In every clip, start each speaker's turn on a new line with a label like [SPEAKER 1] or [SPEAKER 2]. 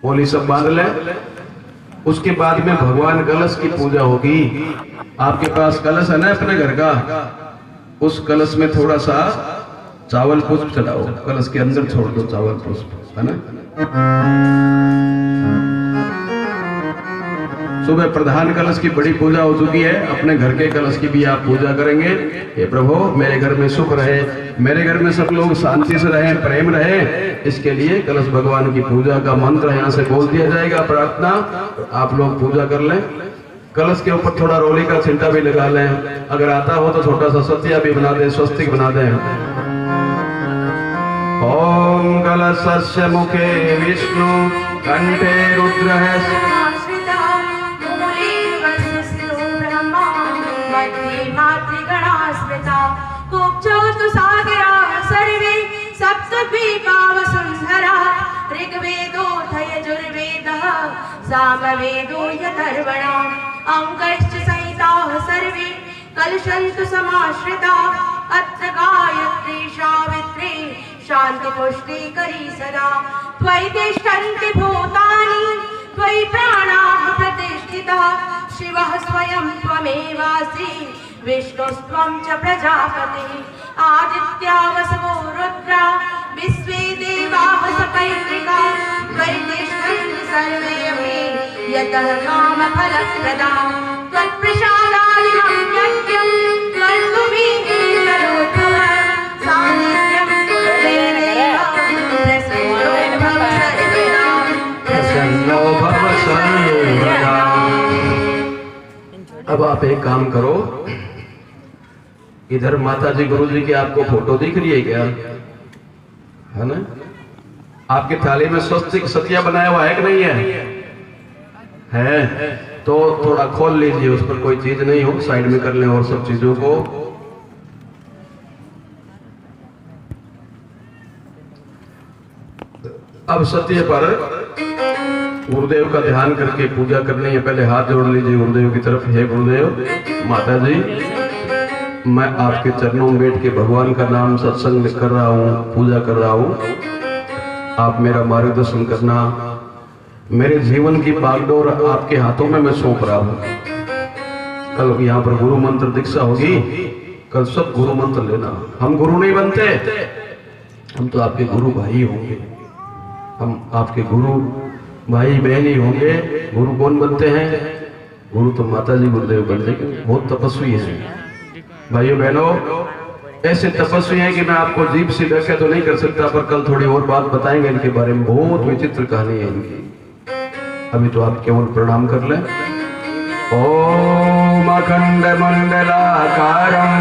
[SPEAKER 1] मोली सब बांध ले। उसके बाद में भगवान कलश की पूजा होगी। आपके पास कलश है ना अपने घर का, उस कलश में थोड़ा सा चावल पुष्प चढ़ाओ, कलश के अंदर छोड़ दो चावल पुष्प, है ना। सुबह प्रधान कलश की बड़ी पूजा हो चुकी है, अपने घर के कलश की भी आप पूजा करेंगे। हे प्रभु, मेरे घर में सुख रहे, मेरे घर में सब लोग शांति से रहे, प्रेम रहे, इसके लिए कलश भगवान की पूजा का मंत्र यहाँ से बोल दिया जाएगा, प्रार्थना। आप लोग पूजा कर लें। कलश के ऊपर थोड़ा रोली का छिंटा भी लगा लें, अगर आता हो तो छोटा सा सत्या भी बना दें, स्वस्तिक बना दें। ओम कलशस्य मुखे विष्णु कंठे रुद्रः
[SPEAKER 2] सर्वे सप्तद्वीपावसुंधरा ऋग्वेदोऽथ यजुर्वेदः सामवेदो यथर्वणः अंगश्च संहिताः सर्वे कलशन्तु समाश्रिताः अत्र गायत्री सावित्री शान्ति पुष्टिकरी सदा त्वयि तिष्ठन्ति भूतानि त्वयि प्राणाः प्रतिष्ठिताः शिवः स्वयं त्वमेवासि विष्णुस्त्वं च प्रजापतिः आदित्या वसवो रुद्रा विश्वे देवाः सपैत्रिका त्वयि तिष्ठन्ति सर्वे अपि यतः कामफलप्रदा त्वत्प्रसादादिकं यज्ञं कर्तुमिति करोतुः सानिध्यं तेनैव प्रसन्नो भव सर्वदा।
[SPEAKER 1] अब आप एक काम करो, इधर माता जी गुरु जी की आपको फोटो दिख रही है क्या, है ना। आपके थाली में स्वस्तिक सतिया बनाया हुआ है कि नहीं है? है तो थोड़ा खोल लीजिए, उस पर कोई चीज नहीं हो, साइड में कर लें और सब चीजों को। अब सत्य पर गुरुदेव का ध्यान करके पूजा करनी है। पहले हाथ जोड़ लीजिए गुरुदेव की तरफ। हे गुरुदेव, माता जी, मैं आपके चरणों में बैठ के भगवान का नाम सत्संग कर रहा हूँ, पूजा कर रहा हूँ। आप मेरा मार्गदर्शन करना। मेरे जीवन की बागडोर आपके हाथों में मैं सौंप रहा हूँ। कल यहाँ पर गुरु मंत्र दीक्षा होगी, कल सब गुरु मंत्र लेना। हम गुरु नहीं बनते, हम तो आपके गुरु भाई होंगे, हम आपके गुरु भाई बहन ही होंगे। गुरु कौन बनते हैं? गुरु तो माता जी गुरुदेव बनते हैं, बहुत तपस्वी हैं। भाइयों बहनों, ऐसे तपस्वी हैं कि मैं आपको जीभ से व्याख्या तो नहीं कर सकता, पर कल थोड़ी और बात बताएंगे इनके बारे में। बहुत विचित्र कहानी है इनकी। अभी तो आप केवल प्रणाम कर लें। ओम अखंड मंडलाकारं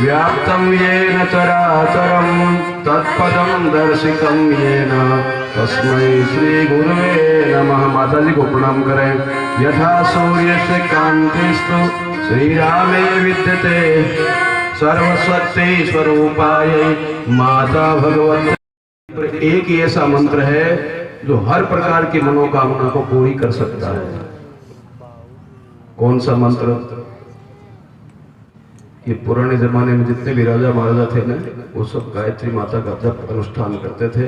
[SPEAKER 1] व्याप्तं येन चराचरं तत्पदं दर्शितं येन तस्मै श्री गुरुवे नमः। माता जी को प्रणाम करें। यथा सूर्यस्य कान्तिस्तु श्रीरामे विद्यते सर्वशक्ति स्वरूपाय माता भगवती। एक ही ऐसा मंत्र है जो हर प्रकार की मनोकामना को पूरी कर सकता है। कौन सा मंत्र? ये पुराने जमाने में जितने भी राजा महाराजा थे ना, वो सब गायत्री माता का जप अनुष्ठान करते थे।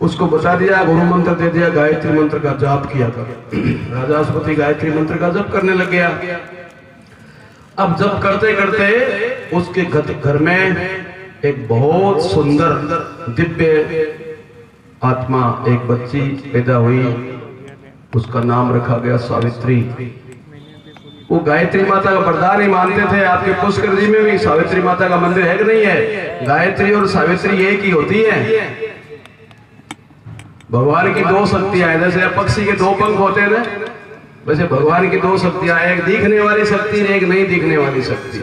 [SPEAKER 1] उसको बता दिया, गुरु मंत्र दे दिया, गायत्री मंत्र का जाप किया था। राजास्पति गायत्री मंत्र का जप करने लग गया। अब जप करते करते उसके घर में एक बहुत सुंदर दिव्य आत्मा, एक बच्ची पैदा हुई। उसका नाम रखा गया सावित्री। वो गायत्री माता का वरदान ही मानते थे। आपके पुष्कर जी में भी सावित्री माता का मंदिर है कि नहीं है? गायत्री और सावित्री एक ही होती है। भगवान की दो शक्तियां हैं, जैसे पक्षी के दो पंख होते हैं, वैसे भगवान की दो शक्तियां, एक दिखने वाली शक्ति, एक नहीं दिखने वाली शक्ति।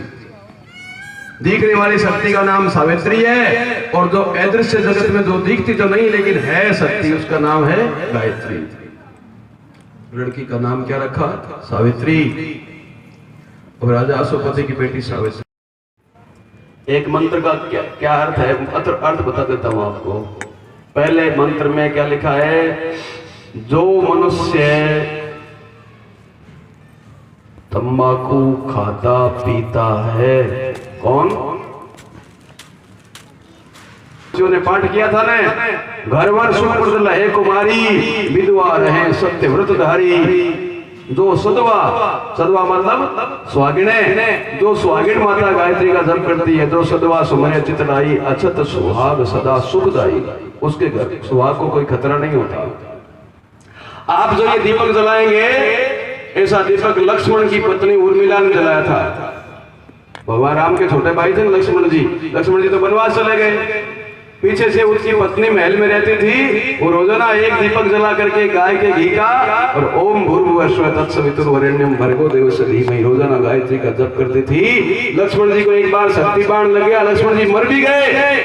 [SPEAKER 1] दिखने वाली शक्ति का नाम सावित्री है, और जो अदृश्य जगत में जो दिखती तो नहीं लेकिन है शक्ति, उसका नाम है गायत्री। लड़की का नाम क्या रखा? सावित्री। और राजा अशोकपति की बेटी सावित्री। एक मंत्र का क्या अर्थ है, अर्थ बता देता हूं आपको। पहले मंत्र में क्या लिखा है? जो मनुष्य तंबाकू खाता पीता है, कौन? जो ने पाठ किया था ना, घर वर सुप्रद लहे कुमारी, विधवा रहे सत्य व्रत धारी। जो सदवा मतलब स्वागिने, जो स्वागिन माता गायत्री का जप करती है, जो सदवा सुमरे चितलाई, अछत सुहाग सदा सुखदाई, उसके घर सुहाग को कोई खतरा नहीं होता। आप जो ये दीपक जलाएंगे, ऐसा दीपक लक्ष्मण की पत्नी उर्मिला ने जलाया था। भगवान राम के छोटे भाई थे लक्ष्मण जी तो वनवास चले गए। पीछे से उसकी पत्नी महल में रहती थी, वो रोजाना एक दीपक जला करके गाय के घी का और ओम भूर्भुवस्सुः तत्सवितुर्वरेण्यं भर्गो देवस्य धीमहि रोजाना गायत्री का जप करती थी। लक्ष्मण जी को एक बार शक्ति बाण लग गया, लक्ष्मण जी मर भी गए,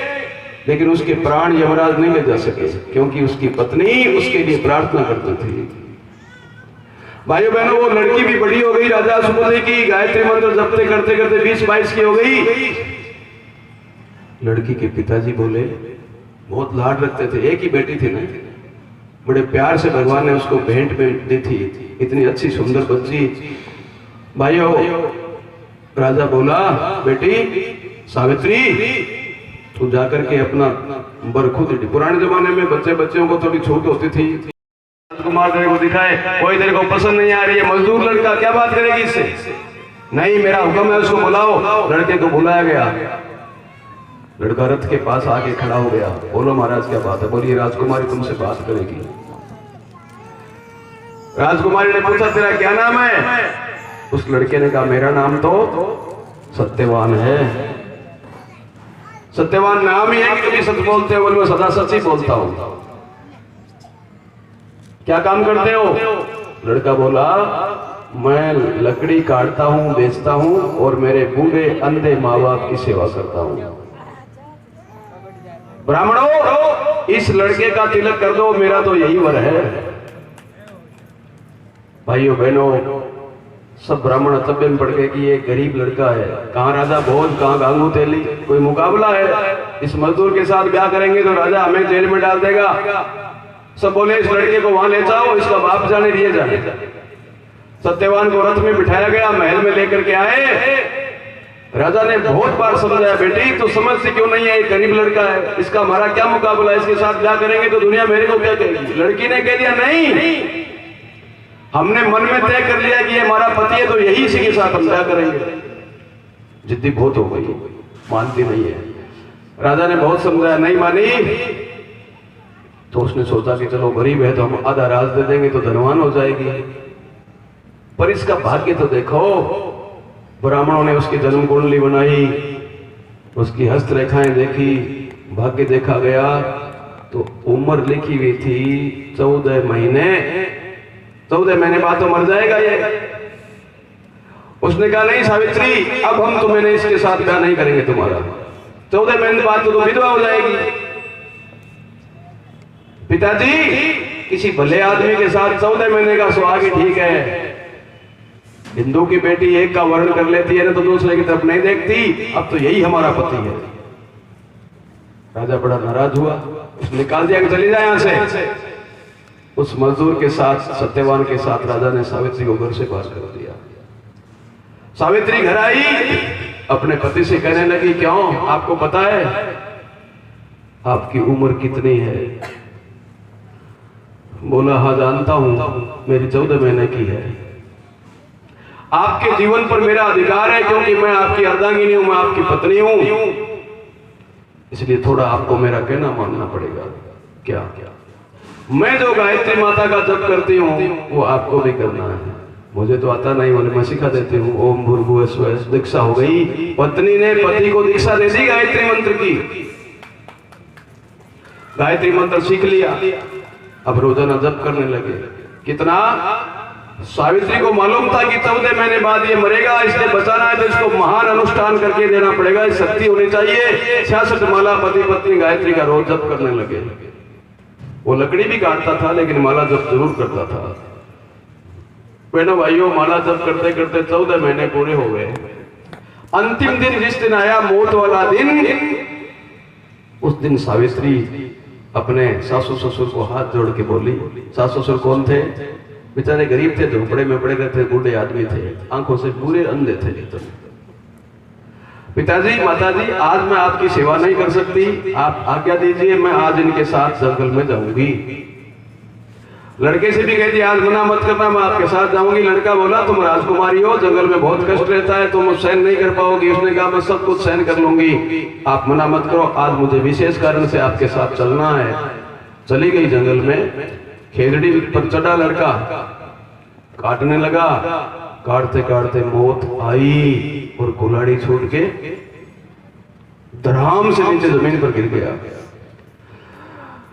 [SPEAKER 1] लेकिन उसके प्राण यमराज नहीं ले जा सके, क्योंकि उसकी पत्नी उसके लिए प्रार्थना करती थी। भाइयों बहनों, वो लड़की भी बड़ी हो गई, राजा सुबोधि की गायत्री मंत्र जपते करते करते 20-22 की हो गई। लड़की के पिताजी बोले, बहुत लाड रखते थे, एक ही बेटी थी ना, बड़े प्यार से भगवान ने उसको भेंट में दी थी, इतनी अच्छी सुंदर बच्ची। भाइयों, राजा बोला, बेटी सावित्री तू जाकर के अपना बर खुद। पुराने जमाने में बच्चों को थोड़ी छूट होती थी, कुमार तेरे को दिखाए, कोई तेरे को पसंद नहीं आ रही है, मजदूर लड़का, क्या बात करेगी इससे? नहीं, मेरा हुक्म है, उसको बुलाओ। लड़के को बुलाया गया, लड़का रथ के पास आके खड़ा हो गया। बोलो महाराज क्या बात है? बोलिए राजकुमारी तुमसे बात करेगी। राजकुमारी ने पूछा, तेरा क्या नाम है? उस लड़के ने कहा, मेरा नाम तो सत्यवान है। सत्यवान नाम ही है कि कभी सच बोलते हो? बोले मैं सदा सच ही बोलता हूं। क्या काम करते हो? लड़का बोला, मैं लकड़ी काटता हूं, बेचता हूं और मेरे बूढ़े अंधे माँ बाप की सेवा करता हूं। ब्राह्मणों, इस लड़के का तिलक कर दो, मेरा तो यही वर है। भाइयों बहनों, सब ब्राह्मण तब्बे में पड़ गए कि ये गरीब लड़का है, कहाँ राजा भोज, कहाँ गांगू तेली, कोई मुकाबला है, इस मजदूर के साथ ब्याह करेंगे तो राजा हमें जेल में डाल देगा। सब बोले, इस लड़के को वहां ले जाओ, इसका बाप जाने दिए जाने। सत्यवान को रथ में बिठाया गया, महल में लेकर के आए। राजा ने बहुत बार समझाया, बेटी तो समझती क्यों नहीं है, ये गरीब लड़का है, इसका हमारा क्या मुकाबला है, इसके साथ ब्याह करेंगे तो दुनिया मेरे को क्या कहेगी? लड़की ने कह दिया, नहीं, हमने मन में तय कर लिया कि ये हमारा पति है, तो यही इसी के साथ हम ब्याह करेंगे। जिद्दी बहुत हो गई, मानती नहीं है। राजा ने बहुत समझाया, नहीं मानी। तो उसने सोचा कि चलो गरीब है तो हम आधा राज दे देंगे तो धनवान हो जाएगी। पर इसका भाग्य तो देखो, ब्राह्मणों ने उसकी जन्म कुंडली बनाई, उसकी हस्तरेखाएं देखी, भाग्य देखा गया तो उम्र लिखी हुई थी 14 महीने। 14 महीने बाद तो मर जाएगा ये। उसने कहा, नहीं सावित्री, अब हम तुम्हें इसके साथ ब्याह नहीं करेंगे तुम्हारा, 14 महीने बाद तो विधवा हो जाएगी। पिताजी, किसी भले आदमी के साथ 14 महीने का सुहाग ही ठीक है। हिंदू की बेटी एक का वर्ण कर लेती है ना तो दूसरे की तरफ नहीं देखती, अब तो यही हमारा पति है। राजा बड़ा नाराज हुआ, उसने निकाल दिया कि चली जाए यहां से। उस मजदूर के साथ, सत्यवान के साथ राजा ने सावित्री को घर से बाहर कर दिया। सावित्री घर आई, अपने पति से कहने लगी, क्यों, आपको पता है आपकी उम्र कितनी है? बोला, हाँ जानता हूं, मेरी 14 महीने की है। आपके जीवन पर मेरा अधिकार है, क्योंकि मैं आपकी अर्धांगिनी हूं, मैं आपकी पत्नी हूं, इसलिए थोड़ा आपको मेरा कहना मानना पड़ेगा। क्या? मैं जो गायत्री माता का जप करती हूँ वो आपको भी करना है। मुझे तो आता नहीं, बोले मैं सिखा देती हूँ। ओम भूर्भुवस्सुः, दीक्षा हो गई। पत्नी ने पति को दीक्षा दे दी गायत्री मंत्र की। गायत्री मंत्र सीख लिया, अब रोजाना जप करने लगे। कितना? सावित्री को मालूम था कि 14 महीने बाद ये मरेगा, इसलिए बचाना है तो इसको महान अनुष्ठान करके देना पड़ेगा, शक्ति होनी चाहिए। 66 माला पति पत्नी गायत्री का रोज जप करने लगे। वो लकड़ी भी काटता था लेकिन माला जप जरूर करता था। बहनों भाइयों, माला जप करते करते 14 महीने पूरे हो गए। अंतिम दिन जिस दिन आया, मौत वाला दिन, उस दिन सावित्री अपने सासू ससुर को हाथ जोड़ के बोली। सासू ससुर कौन थे? बेचारे गरीब थे, झोपड़े में पड़े रहते, बूढ़े आदमी थे, आंखों से पूरे अंधे थे। पिताजी माताजी, आज मैं आपकी सेवा नहीं कर सकती, आप आज्ञा दीजिए, मैं आज इनके साथ जंगल में जाऊंगी। लड़के से भी कहती आज मना मत करना, मैं आपके साथ जाऊंगी। लड़का बोला तुम राजकुमारी हो, जंगल में बहुत कष्ट रहता है, तुम सहन नहीं कर पाओगी। उसने कहा मैं सब कुछ सहन कर लूंगी, आप मना मत करो, आज मुझे विशेष कारण से आपके साथ चलना है। चली गई जंगल में, खेजड़ी पर चढ़ा लड़का, काटने लगा, काटते काटते मौत आई और कुल्हाड़ी छूट के धड़ाम से नीचे जमीन पर गिर गया।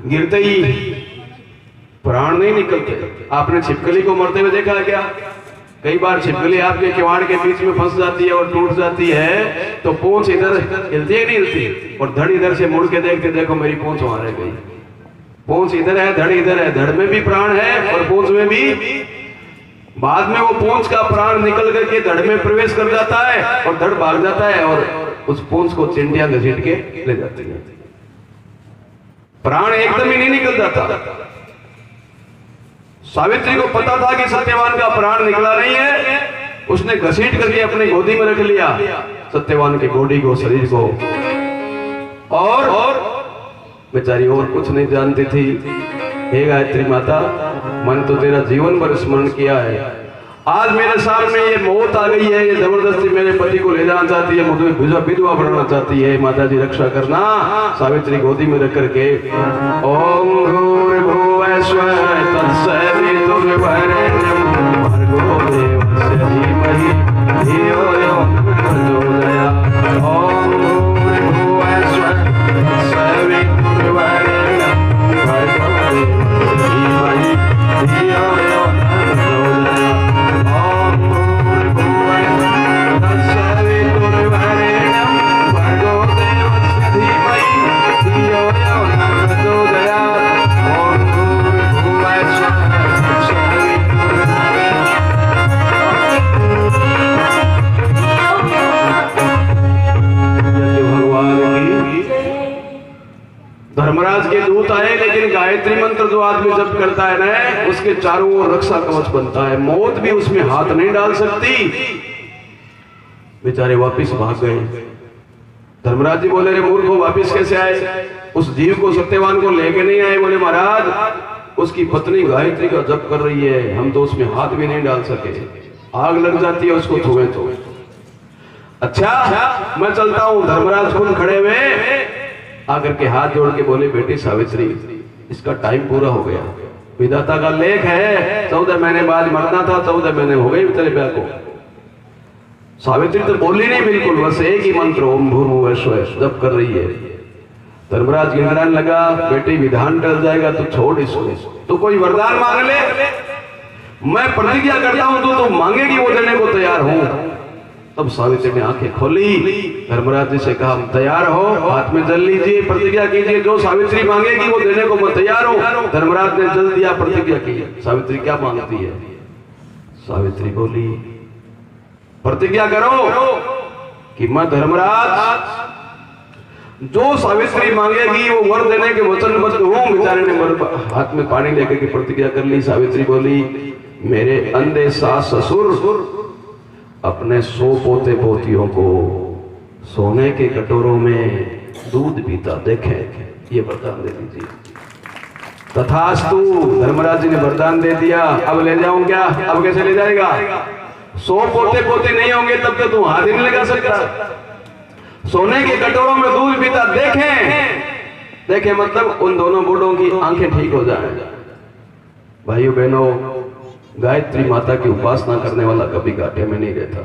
[SPEAKER 1] गिरते ही प्राण नहीं निकलते। आपने छिपकली को मरते हुए देखा है क्या? कई बार छिपकली आपके किवाड़ के बीच में फंस जाती है और टूट जाती है, तो पूंछ इधर हिलती है नहीं हिलती, और धड़ इधर से मुड़ के देखते, देखो मेरी पूंछ वहां रह गई। पूंछ इधर है, धड़ इधर है, धड़ में भी प्राण है और पूंछ में भी। बाद में वो पूंछ का प्राण निकल करके धड़ में प्रवेश कर जाता है और धड़ भाग जाता है और उस पूंछ को चिंटियां घसीट के ले जाती है। प्राण एकदम ही नहीं निकल जाता। सावित्री को पता था कि सत्यवान का प्राण निकला नहीं है, उसने घसीट करके अपनी गोदी में रख लिया सत्यवान की बॉडी को, शरीर को, और बेचारी और कुछ नहीं जानती थी। हे गायत्री माता, मन तो तेरा जीवन भर स्मरण किया है, आज मेरे सामने ये मौत आ गई है, ये जबरदस्ती मेरे पति को ले जाना चाहती है, मुझे विधवा बनाना चाहती है, माता जी रक्षा करना। सावित्री गोदी में रख करके ओम भूर्भुवः स्वः तत्सवितुर्वरेण्यं भर्गो देवस्य धीमहि धियो यो न प्रचोदयात्। ओम भूर्भुवः स्वः तत्सवितुर्वरेण्यं भर्गो देवस्य धीमहि धियो यो न प्रचोदयात्। ओम भूर्भुवः तत्सवितुर्वरेण्यं भर्गो देवस्य धीमहि धियो यो न प्रचोदयात्। ओम भूर्भुवः स्वः धर्मराज के दूत आए, लेकिन गायत्री मंत्र जो आदमी जप करता है ना, उसके चारों ओर रक्षा कवच बनता है, मौत भी उसमें हाथ नहीं डाल सकती। बेचारे वापिस भाग गए। धर्मराज जी बोले रे मूर्खो, वापिस कैसे आए? उस जीव को सत्यवान को लेके नहीं आए। बोले महाराज उसकी पत्नी गायत्री का जप कर रही है, हम तो उसमें हाथ भी नहीं डाल सके, आग लग जाती है उसको छुए तो। अच्छा मैं चलता हूं। धर्मराज खुद खड़े हुए आकर के हाथ जोड़ के बोले बेटी सावित्री, इसका टाइम पूरा हो गया, विधाता का लेख है, 14 महीने बाद मरना था, 14 महीने हो गए तेरे ब्याह को। सावित्री तो बोली नहीं बिल्कुल, बस एक ही मंत्र ओम भूर्भुवः स्वः जप कर रही है। धर्मराज गिड़गिड़ाने लगा, बेटी विधान टल जाएगा तो छोड़ इसको, तो कोई वरदान मांग ले, मैं प्रतिज्ञा करता हूं तो तुम मांगेगी वो देने को तैयार हूं। तब सावित्री ने आंखें खोली, धर्मराज जी से कहा तैयार हो, हाथ में जल लीजिए, प्रतिज्ञा कीजिए, जो सावित्री मांगेगी वो देने को मैं तैयार हूं। धर्मराज ने जल दिया, प्रतिज्ञा की। सावित्री क्या मांगती है? सावित्री बोली प्रतिज्ञा करो कि मैं धर्मराज जो सावित्री मांगेगी वो वर देने के वचनबद्ध हूं। बेचारे ने हाथ में पानी लेकर के प्रतिज्ञा कर ली। सावित्री बोली मेरे अंधे सास ससुर अपने 100 पोते पोतियों को सोने के कटोरों में दूध पीता देखे, ये वरदान दे दीजिए। तथास्तु, धर्मराज जी ने वरदान दे दिया। अब ले जाऊं क्या? अब कैसे ले जाएगा? 100 पोते पोते नहीं होंगे तब तक तू हाथ ही नहीं लगा सकता। सोने के कटोरों में दूध पीता देखे मतलब उन दोनों बूढ़ों की आंखें ठीक हो जाए। भाइयों बहनों, गायत्री माता की उपासना करने वाला कभी घाटे में नहीं रहता।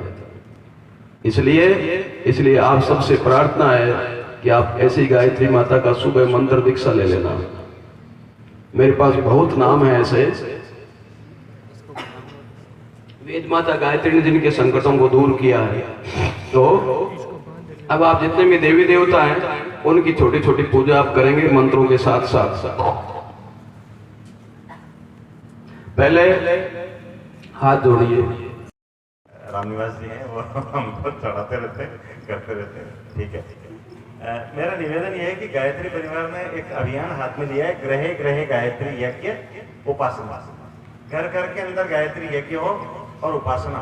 [SPEAKER 1] इसलिए आप सबसे प्रार्थना है कि आप ऐसी गायत्री माता का सुबह मंत्र दीक्षा ले लेना। मेरे पास बहुत नाम है ऐसे। वेद माता गायत्री ने जिनके संकटों को दूर किया है, तो अब आप जितने भी देवी देवता हैं उनकी छोटी छोटी पूजा आप करेंगे मंत्रों के साथ साथ। पहले हाथ जोड़िए।
[SPEAKER 3] रामनिवास जी हैं, वो हमको चढ़ाते रहते करते रहते। ठीक है, मेरा निवेदन यह है कि गायत्री परिवार ने एक अभियान हाथ में लिया है, ग्रहे ग्रहे गायत्री यज्ञ उपासना। घर घर के अंदर गायत्री यज्ञ हो और उपासना।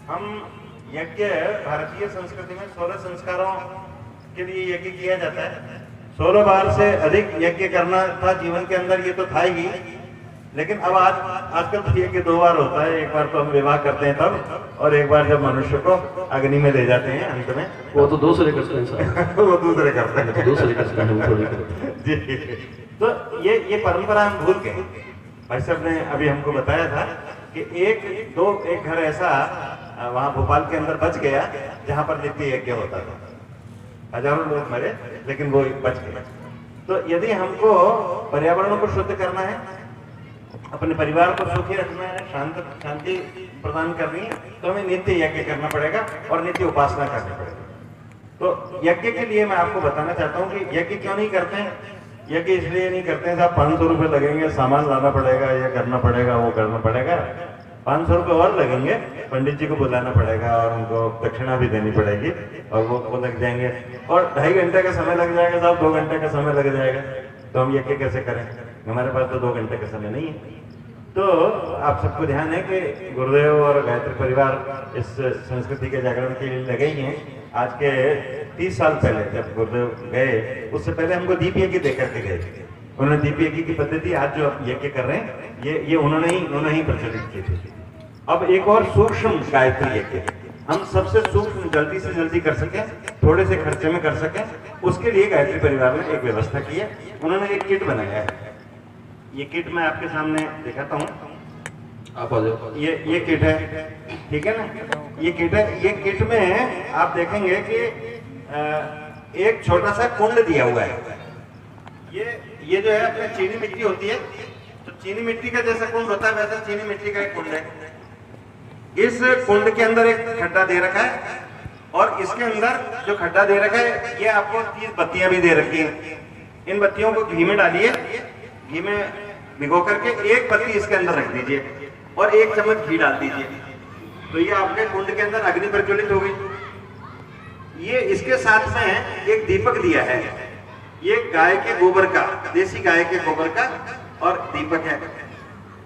[SPEAKER 3] हम यज्ञ भारतीय संस्कृति में 16 संस्कारों के लिए यज्ञ किया जाता है। 16 बार से अधिक यज्ञ करना था जीवन के अंदर, ये तो था ही, लेकिन अब आजकल तो यज्ञ 2 बार होता है। एक बार तो हम विवाह करते हैं तब, और एक बार जब मनुष्य को अग्नि में ले जाते हैं अंत में।
[SPEAKER 1] वो तो दूसरे करते हैं साहब।
[SPEAKER 3] वो दूसरे करते हैं,
[SPEAKER 1] दूसरे करते हैं, हम थोड़ी करते हैं।
[SPEAKER 3] जी। तो ये परंपरा हम भूल गए। भाई साहब ने अभी हमको बताया था कि एक घर ऐसा वहां भोपाल के अंदर बच गया जहां पर नित्य यज्ञ होता था। हजारों लोग मरे, लेकिन वो बच गए। तो यदि हमको पर्यावरण को शुद्ध करना है, अपने परिवार को सुखी रखना है, शांति प्रदान करनी है, तो हमें नित्य यज्ञ करना पड़ेगा और नित्य उपासना करनी पड़ेगी। तो यज्ञ के लिए मैं आपको बताना चाहता हूँ कि यज्ञ क्यों नहीं करते हैं। यज्ञ इसलिए नहीं करते हैं साहब 500 रुपये लगेंगे, सामान लाना पड़ेगा, ये करना पड़ेगा, वो करना पड़ेगा। 500 रुपये और लगेंगे, पंडित जी को बुलाना पड़ेगा और उनको दक्षिणा भी देनी पड़ेगी, और वो लग जाएंगे, और 2.5 घंटे का समय लग जाएगा साहब, 2 घंटे का समय लग जाएगा। तो हम यज्ञ कैसे करें? हमारे पास तो 2 घंटे का समय नहीं है। तो आप सबको ध्यान है कि गुरुदेव और गायत्री परिवार इस संस्कृति के जागरण के लिए लगे ही हैं। आज के 30 साल पहले जब गुरुदेव गए, उससे पहले हमको दीप यज्ञ देकर के गए। उन्होंने दीप यज्ञ की पद्धति आज जो यज्ञ कर रहे हैं, ये उन्होंने ही प्रचलित की थी। अब एक और सूक्ष्म गायत्री यज्ञ हम सबसे सूक्ष्म जल्दी से जल्दी कर सकें, थोड़े से खर्चे में कर सकें, उसके लिए गायत्री परिवार ने एक व्यवस्था की है। उन्होंने एक किट बनाया है। ये किट मैं आपके सामने दिखाता हूँ।
[SPEAKER 1] आप आ जाओ।
[SPEAKER 3] ये किट है, ठीक है ना? ये किट है। ये किट में आप देखेंगे कि एक छोटा सा कुंड दिया हुआ है। ये जो है अपने चीनी मिट्टी होती है, तो चीनी मिट्टी का जैसा कुंड होता है वैसा चीनी मिट्टी का एक कुंड है। इस कुंड के अंदर एक खड्डा दे रखा है, और इसके अंदर जो खड्डा दे रखा है, ये आपको 30 बत्तियां भी दे रखी हैं। इन बत्तियों को घी में डालिए, घी में भिगो करके एक बत्ती इसके अंदर रख दीजिए और 1 चम्मच घी डाल दीजिए, तो ये आपके कुंड के अंदर अग्नि प्रज्वलित हो गई। ये इसके साथ में एक दीपक दिया है, ये गाय के गोबर का, देसी गाय के गोबर का और दीपक है।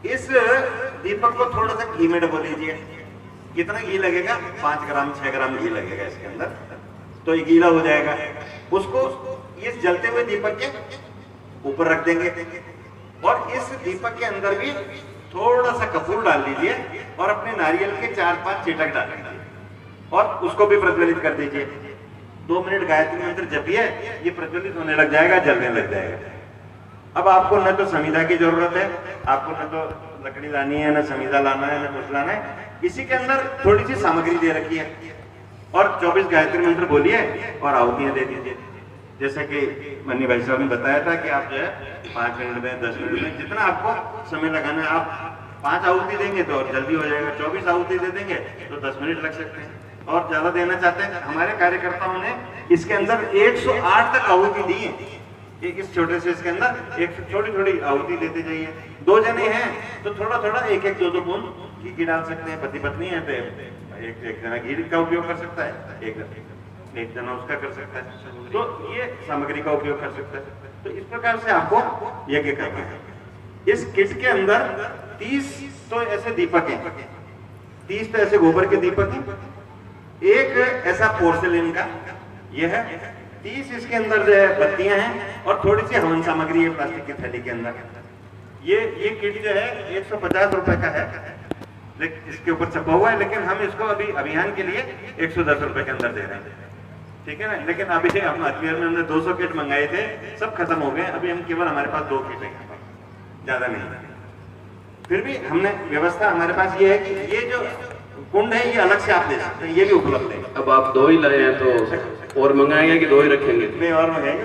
[SPEAKER 3] इस दीपक को थोड़ा सा घी में डबो दीजिए। कितना घी लगेगा? 5 ग्राम 6 ग्राम घी लगेगा इसके अंदर, तो ये गीला हो जाएगा। उसको इस जलते हुए दीपक के ऊपर रख देंगे, और इस दीपक के अंदर भी थोड़ा सा कपूर डाल दीजिए और अपने नारियल के 4-5 चिटक डाल दीजिए और उसको भी प्रज्वलित कर दीजिए। 2 मिनट गायत्री मंत्र जपिए, ये प्रज्वलित होने लग जाएगा, जलने लग जाएगा। अब आपको न तो समीधा की जरूरत है, आपको न तो लकड़ी लानी है, न समीधा लाना है, न कुछ लाना है। इसी के अंदर थोड़ी सी सामग्री दे रखी है, और 24 गायत्री मंत्र बोलिए और आहुतियां दे दीजिए। जैसे कि मन्नी भाई साहब ने बताया था कि आप जो है 5 मिनट में, 10 मिनट में, जितना आपको समय लगाना है, आप 5 आहुति देंगे तो और जल्दी हो जाएगा। 24 आहुति दे देंगे तो 10 मिनट लग सकते हैं। और ज्यादा देना चाहते हैं, हमारे कार्यकर्ताओं ने इसके अंदर 108 तक आहुति दी है। इस छोटे से इसके अंदर एक छोटी छोटी आहुति देते जाइए। 2 जने हैं तो थोड़ा थोड़ा 1-1, 2-2 बूंद घी डाल सकते हैं। पति पत्नी है तो एक जना घी का उपयोग कर सकता है, एक जना उसका कर सकता है, तो ये सामग्री का उपयोग कर सकता है। तो इस प्रकार से आपको यज्ञ करना है। इस किट के अंदर 30 तो ऐसे दीपक हैं, 30 तो ऐसे गोबर के दीपक हैं, एक ऐसा पोर्सिलेन का ये है, 30 इसके अंदर जो है बत्तियां हैं, और थोड़ी सी हवन सामग्री है प्लास्टिक की थैली के अंदर। ये किट जो है 150 रुपए का है, लेकिन इसके ऊपर छपा हुआ है, लेकिन हम इसको अभी अभियान के लिए 110 रुपए के अंदर दे रहे हैं, ठीक है ना? लेकिन अभी हम अजमेर में हमने 200 किट मंगाए थे, सब खत्म हो गए। अभी हम केवल हमारे पास 2 किट है, ज्यादा नहीं। फिर भी हमने व्यवस्था, हमारे पास ये है कि ये जो कुंड है ये अलग से आप ले सकते हैं, ये भी उपलब्ध है।
[SPEAKER 1] अब आप 2 ही लाए हैं तो और मंगाएंगे कि 2 ही रखेंगे?
[SPEAKER 3] नहीं, और मंगाएंगे,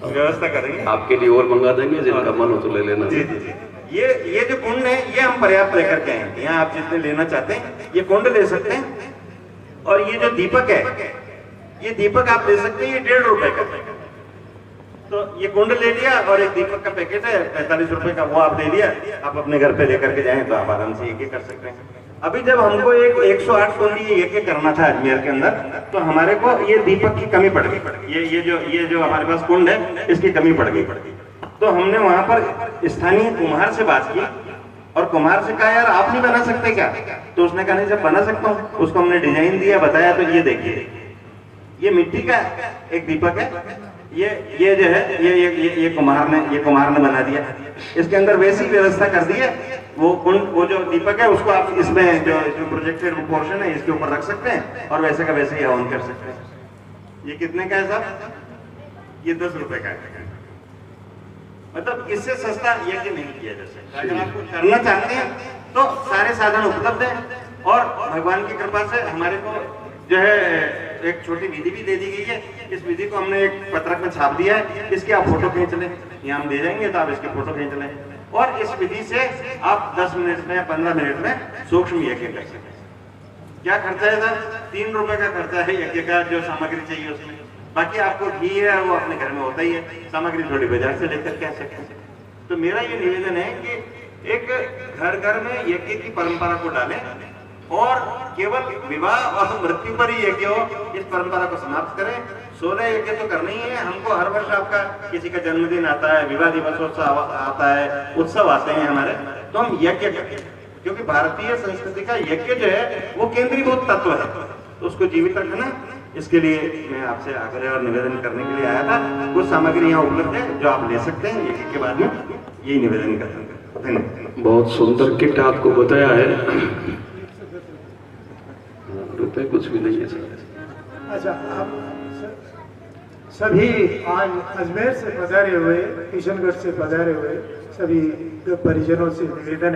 [SPEAKER 3] व्यवस्था करेंगे।
[SPEAKER 1] आपके लिए और मंगा देंगे, जिनका मन हो तो ले लेना।
[SPEAKER 3] जी जी जी। ये जो कुंड है ये हम पर्याप्त लेकर के आए। यहाँ आप जितने लेना चाहते हैं ये कुंड ले सकते हैं। और ये जो दीपक है, ये दीपक आप ले सकते हैं, ये 1.5 रुपए का। तो ये कुंड ले लिया और एक दीपक का पैकेट है 45 रुपए का, वो आप ले लिया, आप अपने घर पे लेकर के जाएं तो आप आराम से यज्ञ कर सकते हैं। अभी जब हमको एक 108 कुंडी यज्ञ करना था अजमेर के अंदर, तो हमारे को ये दीपक की कमी पड़ गई। ये जो हमारे पास कुंड है इसकी कमी पड़ गई। तो हमने वहां पर स्थानीय कुम्हार से बात की और कुम्हार से कहा यार आप नहीं बना सकते क्या? तो उसने कहा नहीं सर बना सकता हूँ। उसको हमने डिजाइन दिया, बताया, तो ये देखिए ये मिट्टी का एक दीपक है, ये जो है ये कुम्हार ने बना दिया। इसके अंदर वैसी व्यवस्था कर दी है, वो जो दीपक है उसको आप इसमें जो प्रोजेक्टेड पोर्शन है इसके ऊपर रख सकते हैं और वैसे का वैसे ही ऑन कर सकते हैं। ये कितने का है साहब? ये 10 रुपए का है। मतलब इससे सस्ता यज्ञ नहीं किया जा सकता। अगर आप कुछ करना चाहते हैं तो सारे साधन उपलब्ध हैं और भगवान की कृपा से हमारे को जो है एक छोटी विधि भी दे दी गई है। इस विधि को हमने एक पत्रक में छाप दिया है, इसके आप फोटो खींच लें, यहाँ हम दे जाएंगे तो आप इसके फोटो खींच लें और इस विधि से आप 10 मिनट में 15 मिनट में सूक्ष्म यज्ञ कर सकते हैं। क्या खर्चा है सर? 3 रुपए का खर्चा है यज्ञ का, जो सामग्री चाहिए उसमें। बाकी आपको घी है वो अपने घर में होता ही है, सामग्री थोड़ी बाजार से लेकर के आ सकते हैं। तो मेरा ये निवेदन है कि एक घर घर में यज्ञ की परंपरा को डालें और केवल विवाह और मृत्यु पर ही यज्ञ हो, इस परंपरा को समाप्त करें। 16 यज्ञ तो करना ही है हमको। हर वर्ष आपका किसी का जन्मदिन आता है, विवाह दिवसोत्सव आता है, उत्सव आते हैं हमारे, तो हम यज्ञ करें, क्योंकि भारतीय संस्कृति का यज्ञ जो है वो केंद्रीभूत तत्व है, तो उसको जीवित रखना। इसके लिए मैं आपसे आग्रह और निवेदन करने के लिए आया था। कुछ सामग्री यहाँ उपलब्ध है जो आप ले सकते हैं। यज्ञ के बाद में यही निवेदन करते हैं। धन्यवाद।
[SPEAKER 1] बहुत सुंदर किट आपको बताया है। रुपए कुछ भी नहीं है सर।
[SPEAKER 4] अच्छा, आप सभी आज अजमेर से पधारे हुए, किशनगढ़ से पधारे हुए सभी परिजनों से निवेदन है